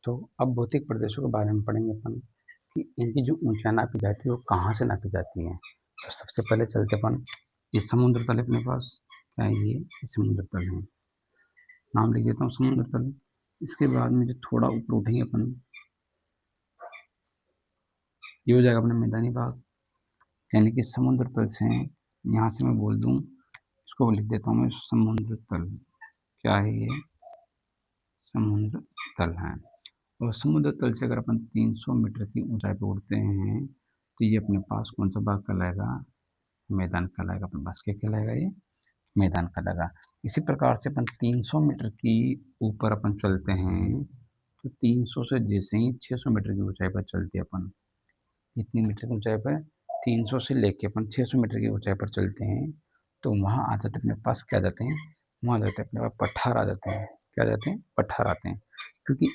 तो अब भौतिक प्रदेशों के बारे में पढ़ेंगे अपन कि इनकी जो ऊंचाई नापी जाती है वो कहाँ से नापी जाती है। तो सबसे पहले चलते अपन, ये समुद्र तल अपने पास क्या है, ये समुद्र तल है, नाम लिख देता हूँ समुद्र तल। इसके बाद में जो थोड़ा ऊपर उठेंगे अपन, ये हो जाएगा अपना मैदानी भाग, यानी कि समुद्र तल से यहाँ से मैं बोल दूँ, इसको लिख देता हूँ मैं समुद्र तल। क्या है ये? समुद्र तल है। और समुद्र तल से अगर अपन 300 मीटर की ऊंचाई पर उड़ते हैं तो ये अपने पास कौन सा भाग कहलाएगा? मैदान कहलाएगा। अपने पास क्या कहलाएगा? ये मैदान कहलाएगा। इसी प्रकार से अपन 300 मीटर की ऊपर अपन चलते हैं तो 300 से जैसे ही 600 मीटर की ऊंचाई पर चलते हैं अपन, इतनी मीटर की ऊंचाई पर 300 से लेके अपन 600 मीटर की ऊंचाई पर चलते हैं तो वहाँ आ जाते अपने पास, क्या आ जाते हैं, वहाँ आ जाते हैं अपने पास पठार आ जाते हैं। क्या आ जाते हैं? पठार आते हैं। क्योंकि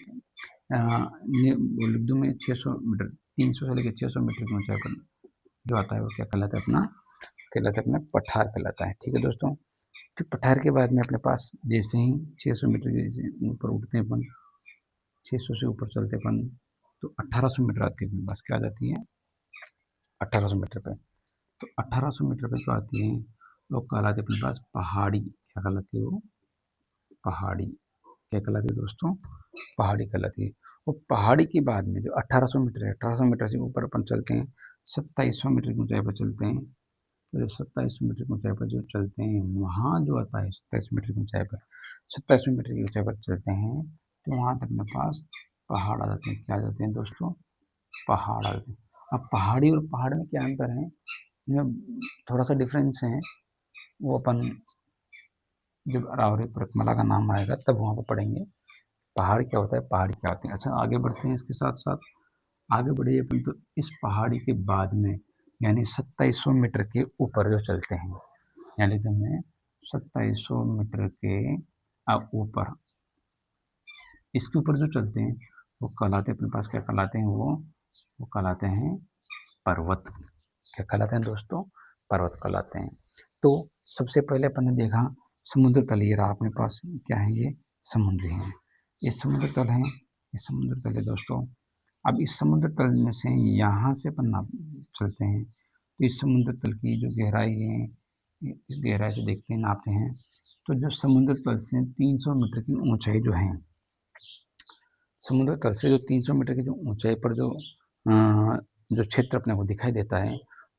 लिख दूँ मैं 600 मीटर, 300 से लेकर 600 मीटर की ऊंचाई पर जो आता है वो क्या कहलाता है? अपना कहलाता है अपना पठार कहलाता है। ठीक है दोस्तों। फिर पठार के बाद में अपने पास जैसे ही 600 मीटर के ऊपर उठते हैं अपन, 600 से ऊपर चलते अपन तो 1800 मीटर आती है अपने पास। क्या आ जाती है? 1800 मीटर पे। तो 1800 मीटर पे जो आती है वो कहलाती है अपने पास पहाड़ी। क्या कहलाती है वो? पहाड़ी। क्या कहलाती है दोस्तों? पहाड़ी कहलाती है। और पहाड़ी के बाद में जो 1800 मीटर है, 1800 मीटर से ऊपर अपन चलते हैं, 2700 मीटर की ऊंचाई पर चलते हैं। तो जब 2700 मीटर की ऊंचाई पर जो चलते हैं वहाँ जो आता है 27 मीटर की ऊंचाई पर, 2700 मीटर की ऊंचाई पर चलते हैं तो वहाँ तक अपने पास पहाड़ आ जाते हैं। क्या आ जाते हैं दोस्तों? पहाड़ आ जाते हैं। अब पहाड़ी और पहाड़ में क्या अंतर है, इनमें थोड़ा सा डिफरेंस है, वो अपन जब अरावली पर्वतमाला का नाम आएगा तब वहाँ पर पढ़ेंगे पहाड़ क्या होता है, पहाड़ी क्या होते हैं। अच्छा, आगे बढ़ते हैं। इसके साथ साथ आगे बढ़िए अपन, तो इस पहाड़ी के बाद में यानी 2700 मीटर के ऊपर जो चलते हैं, यानी कि मैं 2700 मीटर के ऊपर, इसके ऊपर जो चलते हैं वो कहलाते हैं अपने पास, क्या कहलाते हैं वो कहलाते हैं पर्वत। क्या कहलाते हैं दोस्तों? पर्वत कहलाते हैं। तो सबसे पहले अपन ने देखा समुद्र तल, ये रहा अपने पास, क्या है ये? समुद्र है। ये समुद्र तल है, ये समुद्र तल है दोस्तों। अब इस समुद्र तल में से यहाँ से अपन नाप चलते हैं तो इस समुद्र तल की जो गहराई है, इस गहराई से देखते हैं, नापते हैं, तो जो समुद्र तल से 300 मीटर की ऊंचाई जो है, समुद्र तल से जो 300 मीटर की जो ऊंचाई पर जो क्षेत्र अपने को दिखाई देता है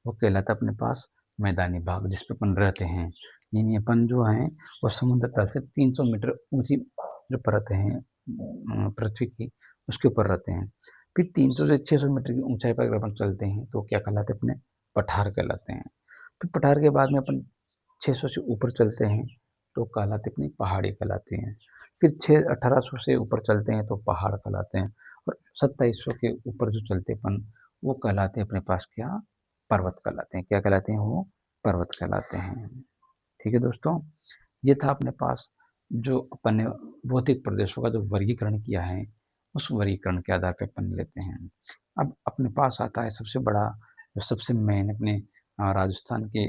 वो कहलाता है अपने पास मैदानी भाग, जिस पे अपन रहते हैं। यानी अपन जो है वो समुद्र तल से 300 मीटर ऊंची जो परत है पृथ्वी की, उसके ऊपर रहते हैं। फिर 300 से 600 मीटर की ऊंचाई पर अगर अपन चलते हैं तो क्या कहलाते हैं? अपने पठार कहलाते हैं। फिर पठार के बाद में अपन 600 से ऊपर चलते हैं तो कहलाते अपनी पहाड़ी कहलाते हैं। फिर 1800 से ऊपर चलते हैं तो पहाड़ कहलाते हैं। और 2700 के ऊपर जो चलते अपन वो कहलाते हैं अपने पास क्या? पर्वत कहलाते हैं। क्या कहलाते हैं वो? पर्वत कहलाते हैं। ठीक है दोस्तों, ये था अपने पास जो अपन ने भौतिक प्रदेशों का जो वर्गीकरण किया है, उस वर्गीकरण के आधार पर अपन लेते हैं। अब अपने पास आता है सबसे बड़ा, जो सबसे मेन अपने राजस्थान के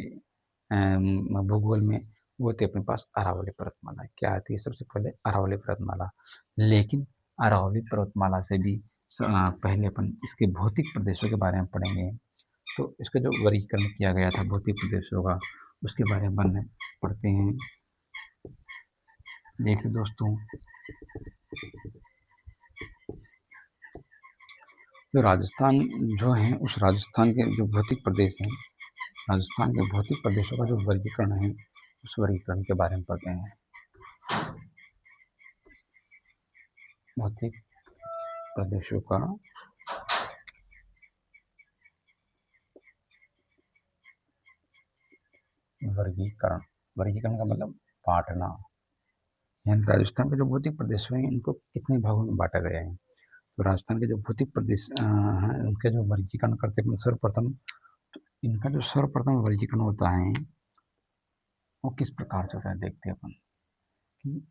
भूगोल में, वो थे अपने पास अरावली पर्वतमाला। क्या आती है सबसे पहले? अरावली पर्वतमाला। लेकिन अरावली पर्वतमाला से भी पहले अपन इसके भौतिक प्रदेशों के बारे में पढ़ेंगे। तो इसका जो वर्गीकरण किया गया था भौतिक प्रदेशों का, उसके बारे में अपन पढ़ते हैं। देखिए दोस्तों, जो राजस्थान जो है, उस राजस्थान के जो भौतिक प्रदेश हैं, राजस्थान के भौतिक प्रदेशों का जो वर्गीकरण है, उस वर्गीकरण के बारे में पढ़ते हैं। भौतिक प्रदेशों का वर्गीकरण, वर्गीकरण का मतलब बांटना। यानी राजस्थान के जो भौतिक प्रदेश हैं इनको कितने भागों में बांटा गया है। तो राजस्थान के जो भौतिक प्रदेश हैं उनके जो वर्गीकरण करते हैं सर्वप्रथम, तो इनका जो सर्वप्रथम वर्गीकरण होता है वो किस प्रकार से होता है, देखते हैं अपन कि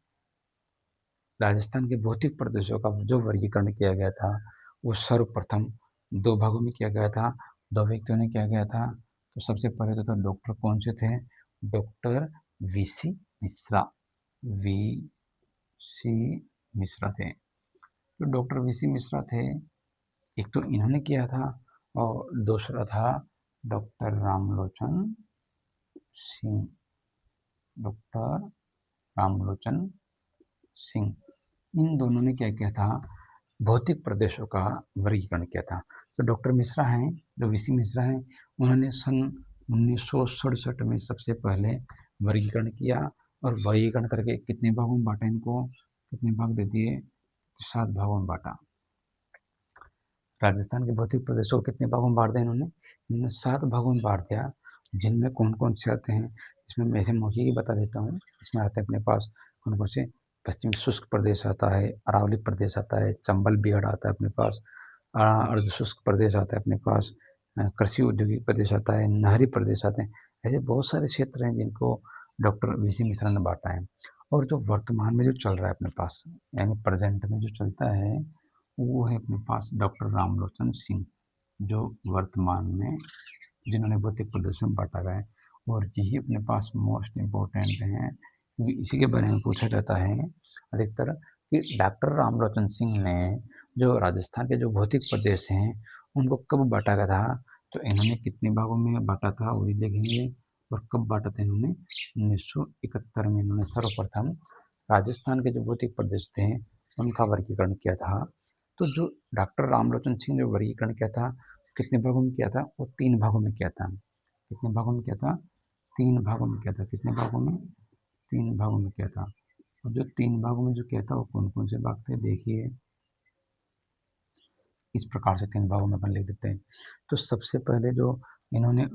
राजस्थान के भौतिक प्रदेशों का जो वर्गीकरण किया गया था वो सर्वप्रथम दो भागों में किया गया था, दो व्यक्तियों ने किया गया था। तो सबसे पहले तो डॉक्टर कौन से थे? डॉक्टर वीसी मिश्रा, वी सी मिश्रा थे। जो डॉक्टर वीसी मिश्रा थे, एक तो इन्होंने किया था और दूसरा था डॉक्टर रामलोचन सिंह। डॉक्टर रामलोचन सिंह, इन दोनों ने क्या किया था, भौतिक प्रदेशों का वर्गीकरण किया था। तो डॉक्टर मिश्रा हैं, जो वीसी मिश्रा हैं, उन्होंने सन 1967 में सबसे पहले वर्गीकरण किया और वर्गीकरण करके कितने भागों में बांटा इनको, कितने भाग दे दिए, 7 भागों में बांटा। राजस्थान के भौतिक प्रदेशों को कितने भागों में बांट दिया इन्होंने 7 भागों में बांट दिया, जिनमें कौन कौन से आते हैं, इसमें मैं ऐसे मौखिक ही बता देता हूँ। इसमें आते हैं अपने पास कौन कौन से, पश्चिमी शुष्क प्रदेश आता है, अरावली प्रदेश आता है, चंबल बीहड़ आता है अपने पास, अर्ध शुष्क प्रदेश आता है अपने पास, कृषि औद्योगिक प्रदेश आता है, नहरी प्रदेश आते हैं। ऐसे बहुत सारे क्षेत्र हैं जिनको डॉक्टर वीसी मिश्रा ने बांटा है। और जो वर्तमान में जो चल रहा है अपने पास, यानी प्रेजेंट में जो चलता है, वो है अपने पास डॉक्टर रामलोचन सिंह, जो वर्तमान में जिन्होंने भौतिक प्रदर्शन में बांटा गया है। और यही अपने पास मोस्ट इम्पोर्टेंट हैं, क्योंकि इसी के बारे में पूछा जाता है अधिकतर कि डॉक्टर रामलोचन सिंह ने जो राजस्थान के जो भौतिक प्रदेश हैं उनको कब बांटा गया था, तो इन्होंने कितने भागों में बांटा था वो भी देखेंगे। और कब बांटा था इन्होंने, 1971 में इन्होंने सर्वप्रथम राजस्थान के जो भौतिक प्रदेश थे उनका वर्गीकरण किया था। तो जो डॉक्टर रामलोचन सिंह ने वर्गीकरण किया था, कितने भागों में किया था, वो 3 भागों में किया था। कितने भागों में किया था, 3 भागों में किया था। कितने भागों में, 3 भागों में किया था। और जो 3 भागों में जो किया था वो कौन कौन से भाग थे, देखिए इस प्रकार से 3 भागों में अपन लिख देते हैं। तो सबसे पहले जो इन्होंने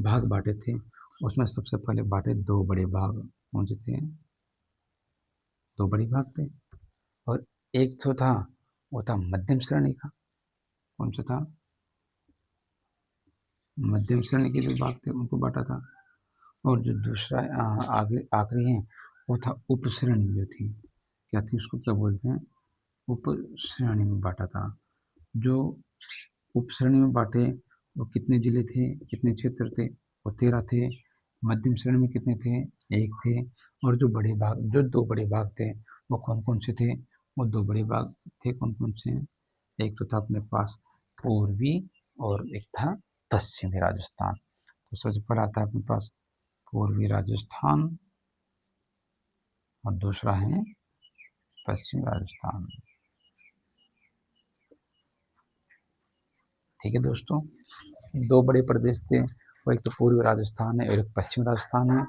भाग बांटे थे, उसमें सबसे पहले बांटे 2 बड़े भाग। कौन से थे, 2 बड़े भाग थे। और एक तो था, वो था मध्यम श्रेणी का। कौन सा था, मध्यम श्रेणी के जो भाग थे उनको बांटा था। और जो दूसरा आगे आखिरी है, वो था उप श्रेणी जो थी, क्या थी, उसको क्या बोलते हैं, उप श्रेणी में बांटा था। जो उप श्रेणी में बांटे वो कितने जिले थे, कितने क्षेत्र थे, वो 13 थे। मध्यम श्रेणी में कितने थे, 1 थे। और जो बड़े भाग, जो 2 बड़े भाग थे वो कौन कौन से थे, वो 2 बड़े भाग थे कौन कौन से, एक तो था अपने पास पूर्वी और एक था पश्चिमी राजस्थान। तो सबसे पहला आता है अपने पास पूर्वी राजस्थान और दूसरा है पश्चिमी राजस्थान। ठीक है दोस्तों, 2 बड़े प्रदेश थे, वो एक तो पूर्वी राजस्थान है और एक पश्चिमी राजस्थान है।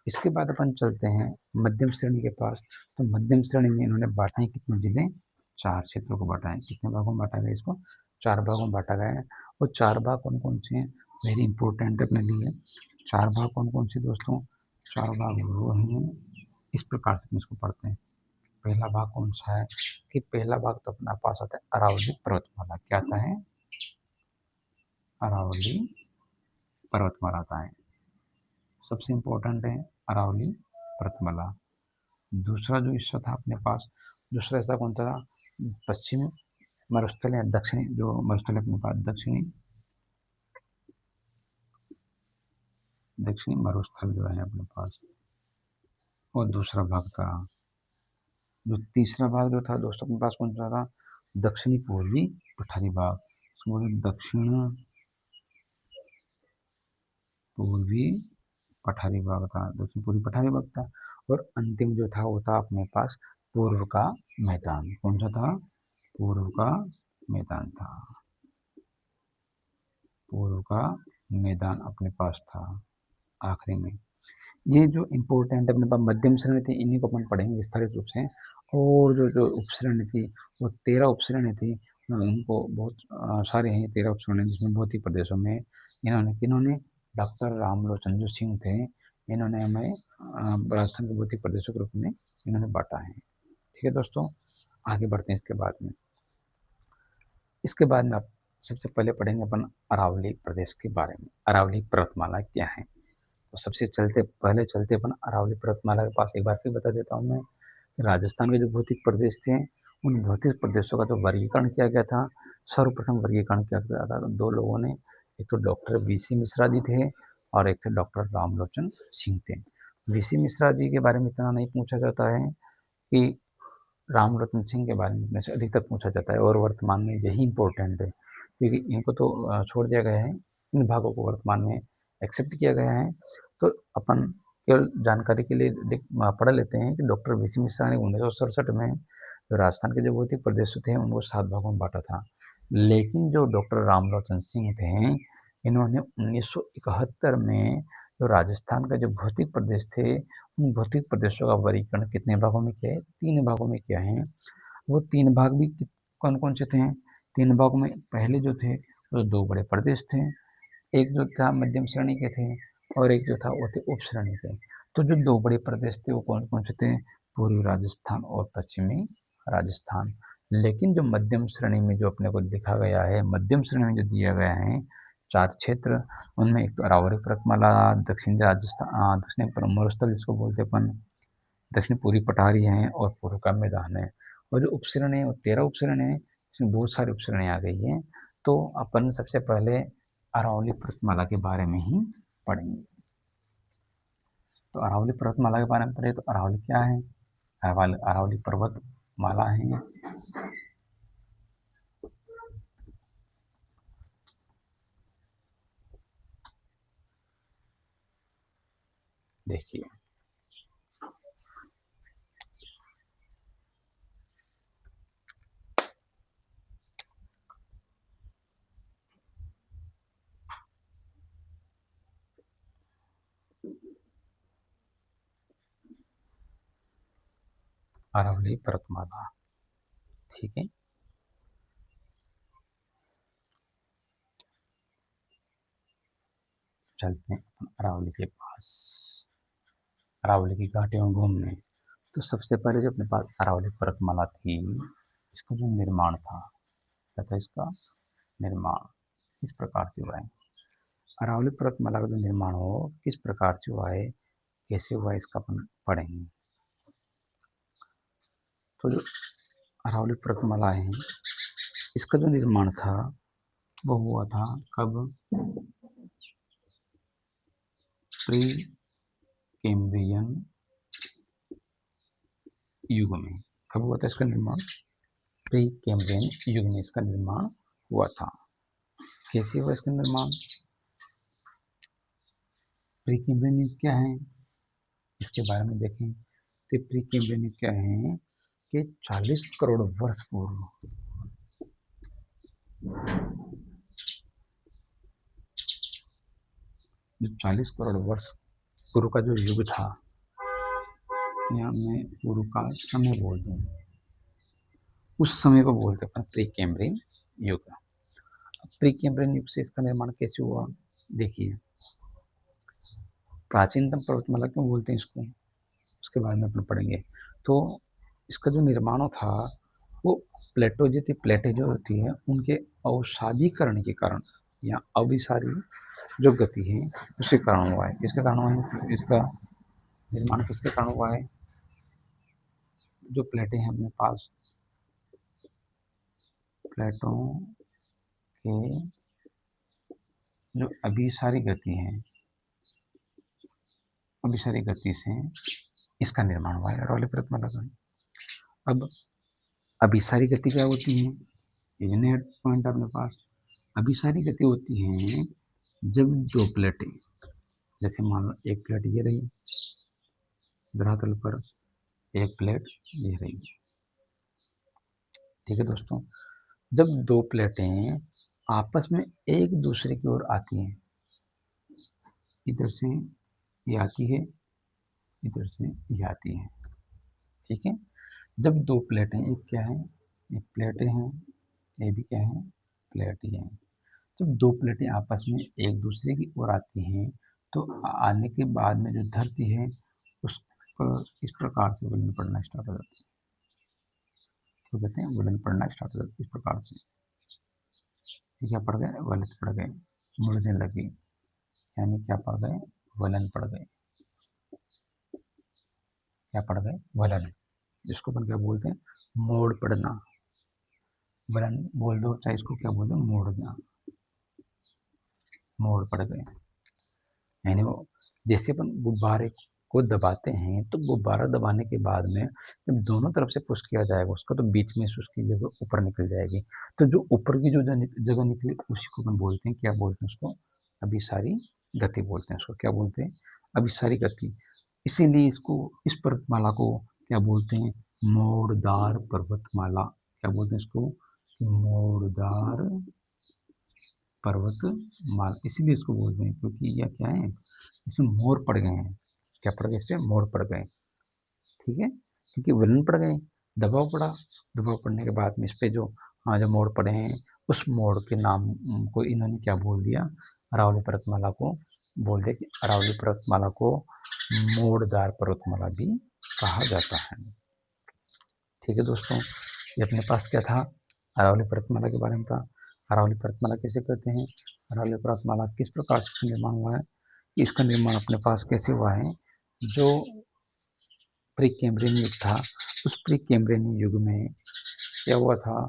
इसके बाद अपन चलते हैं मध्यम श्रेणी के पास। तो मध्यम श्रेणी में इन्होंने बांटा है कितने जिले, 4 क्षेत्रों को बांटा है। कितने भागों में बांटा गया इसको, 4 भागों में बांटा गया है। और 4 भाग कौन कौन से हैं, वेरी इंपॉर्टेंट अपने लिए। 4 भाग कौन कौन से दोस्तों, 4 भाग वो हैं, इस प्रकार से इसको पढ़ते हैं। पहला भाग कौन सा है, कि पहला भाग तो अपना पास आता है अरावली पर्वतमाला। क्या आता है, अरावली पर्वतमाला आता है, सबसे इम्पोर्टेंट है अरावली पर्वतमाला। दूसरा जो हिस्सा था अपने पास, दूसरा हिस्सा कौन था, पश्चिमी मरुस्थल या दक्षिणी, जो मरुस्थल है अपने पास दक्षिणी मरुस्थल जो है अपने पास, और दूसरा भाग था। जो तीसरा भाग जो था दोस्तों अपने पास कौन सा था, दक्षिणी पूर्वी पठारी भाग, दक्षिण पूर्वी पठारी भाग था, दक्षिण पूर्वी पठारी भाग था। और अंतिम जो था वो था अपने पास पूर्व का मैदान। कौन सा था, पूर्व का मैदान था, पूर्व का मैदान अपने पास था आखिरी में। ये जो इम्पोर्टेंट अपने पास मध्यम श्रेणी थी, इन्हीं को अपन पढ़ेंगे विस्तारित रूप से। और जो जो उपश्रेणी थी, वो 13 उपश्रेणी थी। उनको बहुत सारे हैं 13 उपश्रेणी, जिसमें भौतिक प्रदेशों में इन्होंने किन्होंने, डॉक्टर रामलोचन जो सिंह थे, इन्होंने हमें राजस्थान के भौतिक प्रदेशों के रूप में इन्होंने बांटा है। ठीक है दोस्तों, आगे बढ़ते हैं इसके बाद में। इसके बाद में आप सबसे पहले पढ़ेंगे अपन अरावली प्रदेश के बारे में। अरावली पर्वतमाला क्या है, तो सबसे पहले चलते अपन अरावली पर्वतमाला के पास। एक बार फिर बता देता हूँ मैं, राजस्थान के जो भौतिक प्रदेश थे, उन भौतिक प्रदेशों का जो वर्गीकरण किया गया था, सर्वप्रथम वर्गीकरण किया गया था 2 लोगों ने, एक तो डॉक्टर वीसी मिश्रा जी थे और एक थे डॉक्टर रामलोचन सिंह थे। वीसी मिश्रा जी के बारे में इतना नहीं पूछा जाता है कि राम रतन सिंह के बारे में से अधिकतर पूछा जाता है और वर्तमान में यही इम्पोर्टेंट है, क्योंकि इनको तो छोड़ दिया गया है, इन भागों को वर्तमान में एक्सेप्ट किया गया है। तो अपन केवल जानकारी के लिए पढ़ लेते हैं कि डॉक्टर वी सी मिश्रा ने 1967 में जो राजस्थान के जो भौतिक प्रदेश थे उनको 7 भागों में बांटा था। लेकिन जो डॉक्टर रामलोचन सिंह थे, इन्होंने 1971 में जो राजस्थान का जो भौतिक प्रदेश थे, उन भौतिक प्रदेशों का वर्गीकरण कितने भागों में किया है? 3 भागों में किया है। वो 3 भाग भी कौन-कौन से थे? 3 भागों में पहले जो थे वो 2 बड़े प्रदेश थे, एक जो था मध्यम श्रेणी के थे और एक जो था वो थे उप श्रेणी के। तो जो 2 बड़े प्रदेश थे वो कौन-कौन से थे? पूर्वी राजस्थान और पश्चिमी राजस्थान। लेकिन जो मध्यम श्रेणी में जो अपने को लिखा गया है, मध्यम श्रेणी में जो दिया गया है 4 क्षेत्र, उनमें एक तो अरावली पर्वतमाला, दक्षिण राजस्थान, दक्षिण मरुस्थल जिसको बोलते हैं अपन, दक्षिण पूर्वी पठारी हैं और पूर्व का मैदान है। और जो उपश्रेणी है वो 13 उपश्रेणी है, इसमें बहुत सारी उपश्रेणी आ गई हैं। तो अपन सबसे पहले अरावली पर्वतमाला के बारे में ही पढ़ेंगे। तो अरावली पर्वतमाला के बारे में पढ़े तो अरावली क्या है? अरावली पर्वतमाला है देखिए, अरावली पर्वतमाला, ठीक है। चलते हैं अरावली के पास, अरावली की घाटियों में घूमने। तो सबसे पहले जो अपने पास अरावली पर्वतमाला थी, इसका जो निर्माण था, क्या था इसका निर्माण, इस प्रकार से हुआ है। अरावली पर्वतमाला का जो निर्माण हो किस प्रकार से हुआ है, कैसे हुआ है, इसका अपन पढ़ेंगे। तो जो अरावली पर्वतमाला है, इसका जो निर्माण था वो हुआ था कब? प्री कैम्ब्रियन युग में। कब हुआ था इसका निर्माण? प्री कैम्ब्रियन युग में इसका निर्माण हुआ था। कैसे हुआ इसका निर्माण? प्री कैम्ब्रियन युग क्या है, इसके बारे में देखें। तो प्री कैम्ब्रियन युग क्या है कि 40 करोड़ वर्ष पूर्व, जो 40 करोड़ वर्ष पूर्व का जो युग था, यहाँ मैं पूर्व का समय बोल दूँ, उस समय को बोलते हैं प्री कैम्ब्रियन युग। प्री कैम्ब्रियन युग से इसका निर्माण कैसे हुआ? देखिए, प्राचीनतम पर्वतमाला क्यों बोलते हैं इसको, उसके बारे में अपन पढ़ेंगे। तो इसका जो निर्माण था वो प्लेटो जो थी, प्लेटें जो होती है उनके अवसादीकरण के कारण या अभिसारी जो गति है उसके कारण हुआ है। किसके कारण हुआ है? इसका निर्माण किसके कारण हुआ है? जो प्लेटें हैं अपने पास, प्लेटों के जो अभिसारी गति है, अभिसारी गति से इसका निर्माण हुआ है अरावली पर्वतमाला का। अब अभिसारी गति क्या होती है, ये नया पॉइंट अपने पास। अभिसारी गति होती है जब 2 प्लेटें, जैसे मान लो एक प्लेट ये रही धरातल पर, एक प्लेट ये रही, ठीक है दोस्तों। जब 2 प्लेटें आपस में एक दूसरे की ओर आती हैं, इधर से ये आती है, इधर से ये आती है, ठीक है। जब 2 प्लेटें, एक क्या है, एक प्लेटें हैं, ये भी क्या है, प्लेट ही है। जब 2 प्लेटें आपस में एक दूसरे की ओर आती हैं तो आने के बाद में जो धरती है उस पर इस प्रकार से वलन पड़ना स्टार्ट हो जाता है। तो कहते हैं वलन पड़ना स्टार्ट हो जाता है इस प्रकार से। क्या पड़ गए? वलन पड़ गए, मुड़ने लगी, यानी क्या पड़ गए? वलन पड़ गए। क्या पड़ गए? वलन, जिसको अपन क्या बोलते हैं? मोड़ पड़ना। वलन बोल दो चाहे इसको क्या बोलते हैं? मोड़ना, मोड़ पड़ गए। यानी वो जैसे अपन गुब्बारे को दबाते हैं तो गुब्बारा दबाने के बाद में जब दोनों तरफ से पुश किया जाएगा उसका, तो बीच में से उसकी जगह ऊपर निकल जाएगी। तो जो ऊपर की जो जगह निकली उसी को अपन बोलते हैं, क्या बोलते हैं उसको, अभिसारी गति बोलते हैं उसको। क्या बोलते हैं, अभिसारी गति। इसीलिए इसको, इस पर्वतमाला को क्या बोलते हैं, मोड़दार पर्वतमाला। क्या बोलते हैं इसको, मोड़दार पर्वतमाला। इसीलिए इसको बोलते हैं क्योंकि यह क्या है, इसमें मोड़ पड़ गए हैं। क्या पड़ गए, इसमें मोड़ पड़ गए। ठीक है, क्योंकि वलन पड़ गए, दबाव पड़ा, दबाव पड़ने के बाद में इस पे जो जो मोड़ पड़े हैं उस मोड़ के नाम को इन्होंने क्या बोल दिया, अरावली पर्वतमाला को बोल दिया कि अरावली पर्वतमाला को मोड़दार पर्वतमाला भी कहा जाता है। ठीक है दोस्तों, ये अपने पास क्या था, अरावली पर्वतमाला के बारे में था। अरावली पर्वतमाला कैसे कहते हैं, अरावली पर्वतमाला किस प्रकार से इसका निर्माण हुआ है, इसका निर्माण अपने पास कैसे हुआ है। जो प्री कैम्ब्रियन युग था, उस प्री कैम्ब्रियन युग में क्या हुआ था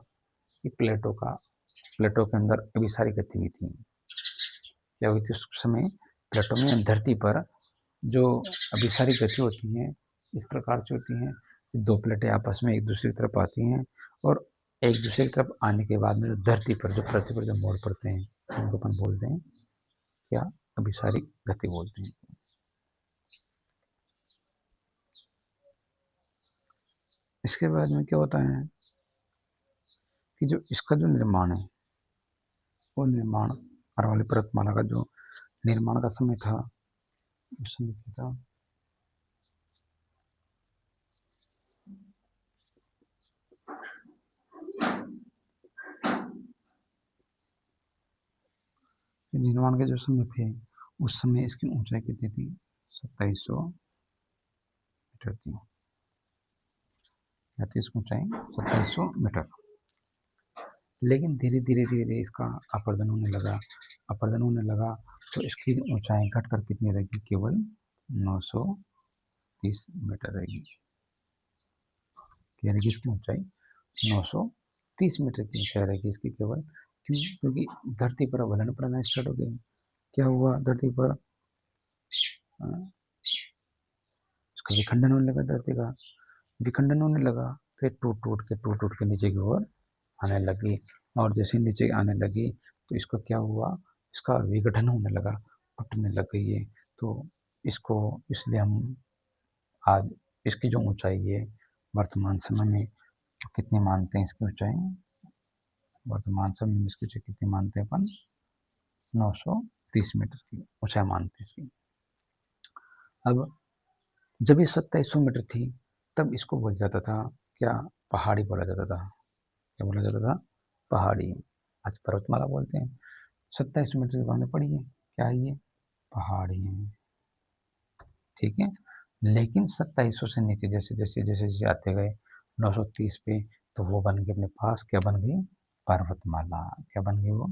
कि प्लेटो के अंदर अभिसारी गति हुई थी। क्या हुई थी उस समय, प्लेटो में धरती पर जो अभिसारी गति होती है इस प्रकार से होती हैं, दो प्लेटें आपस में एक दूसरे की तरफ आती हैं और एक दूसरे की तरफ आने के बाद में धरती पर जो पृथ्वी पर जो मोड़ पड़ते हैं उनको अपन बोलते हैं क्या, अभिसारी गति बोलते हैं। इसके बाद में क्या होता है कि जो इसका जो निर्माण है, वो निर्माण अरावली पर्वतमाला का जो निर्माण का समय था, उस समय क्या था, निर्माण के जो समय थे उस समय इसकी ऊंचाई कितनी थी, 2700 मीटर थी। इसकी ऊंचाई 2700 मीटर। लेकिन धीरे धीरे धीरे इसका अपर्दन होने लगा तो इसकी ऊंचाई घटकर कितनी रहेगी, केवल 930 मीटर रहेगी। क्या रहेगी इसकी ऊंचाई, 930 मीटर की ऊंचाई रहेगी इसकी केवल। क्यों, क्योंकि धरती पर वलन पड़ना स्टार्ट हो गया। क्या हुआ, धरती पर इसका विखंडन होने लगा, धरती का विखंडन होने लगा, फिर टूट टूट के नीचे की ओर आने लगी। और जैसे नीचे आने लगी तो इसका क्या हुआ, इसका विघटन होने लगा, टूटने लग गई है। तो इसको, इसलिए हम आज इसकी जो ऊंचाई है वर्तमान समय में कितनी मानते हैं, इसकी ऊंचाई वर्तमान समय में इसकी ऊंचाई कितनी मानते हैं अपन, 930 मीटर की ऊंचाई मानते हैं इसकी। अब जब ये 2700 मीटर थी तब इसको बोला जाता था क्या, पहाड़ी बोला जाता था। क्या बोला जाता था, पहाड़ी। आज पर्वतमाला बोलते हैं। 2700 मीटर की हमने पढ़ी है, क्या है ये, पहाड़ी है। ठीक है, लेकिन 2700 से नीचे जैसे जैसे जैसे जैसे आते गए 930 पे, तो वो बन गई अपने पास, क्या बन गई, पर्वतमाला। क्या बन गई वो,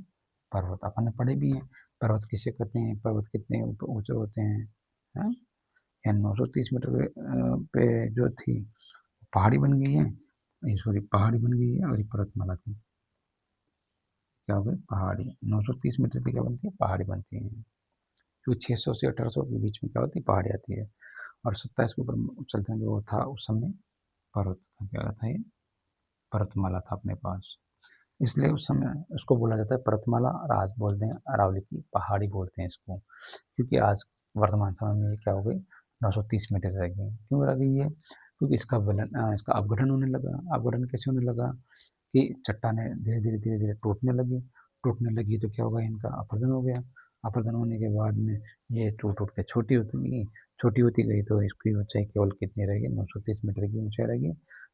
पर्वत। अपन ने पढ़े भी हैं पर्वत किसे कहते हैं, पर्वत कितने ऊंचे होते हैं, है? या 930 मीटर पे जो थी पहाड़ी बन गई है, ये सॉरी पहाड़ी बन गई है, और ये पर्वतमाला थी क्या हो गई, पहाड़ी। 930 मीटर पे क्या बनती है, पहाड़ी बनती है। क्योंकि 600 से 1800 के बीच में क्या होती है, पहाड़ी आती है। और 27 के ऊपर चलते हैं जो था उस समय पर्वत था, क्या था ये, पर्वतमाला था अपने पास। इसलिए उस समय उसको बोला जाता है पर्वतमाला, और आज बोलते हैं अरावली की पहाड़ी बोलते हैं इसको। क्योंकि आज वर्तमान समय में ये क्या हो गई, 930 मीटर रह गई। क्यों रह गई है, क्योंकि इसका अपघटन होने लगा। अपघटन कैसे होने लगा कि चट्टानें धीरे धीरे धीरे धीरे टूटने लगी तो क्या होगा, इनका अपरदन हो गया। अपरदन होने के बाद में ये टूट टूट के छोटी होती गई तो इसकी ऊंचाई केवल कितनी रहेगी, 930 मीटर की ऊंचाई रहेगी।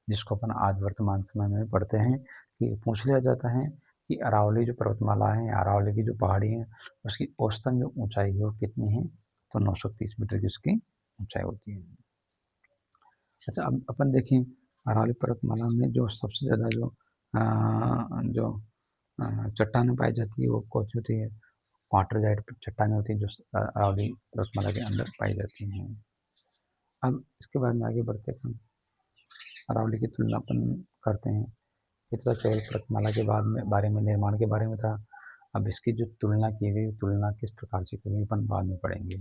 जिसको अपन आज वर्तमान समय में पढ़ते हैं कि पूछ लिया जाता है कि अरावली जो पर्वतमाला है, अरावली की जो पहाड़ी है, उसकी औसतन जो ऊंचाई है वो कितनी है, तो 930 मीटर की उसकी ऊंचाई होती है। अच्छा, अब अपन देखें अरावली पर्वतमाला में जो सबसे ज़्यादा जो चट्टानें पाई जाती है वो कौन सी होती है, क्वार्टरजाइट चट्टानें होती हैं जो अरावली पर्वतमाला के अंदर पाई जाती हैं। अब इसके बाद में आगे बढ़ते हैं, अरावली की तुलना अपन करते हैं। ये तो केवल पर्वतमाला के बाद में बारे में, निर्माण के बारे में था। अब इसकी जो तुलना की गई, तुलना किस प्रकार से की गई अपन बाद में पढ़ेंगे।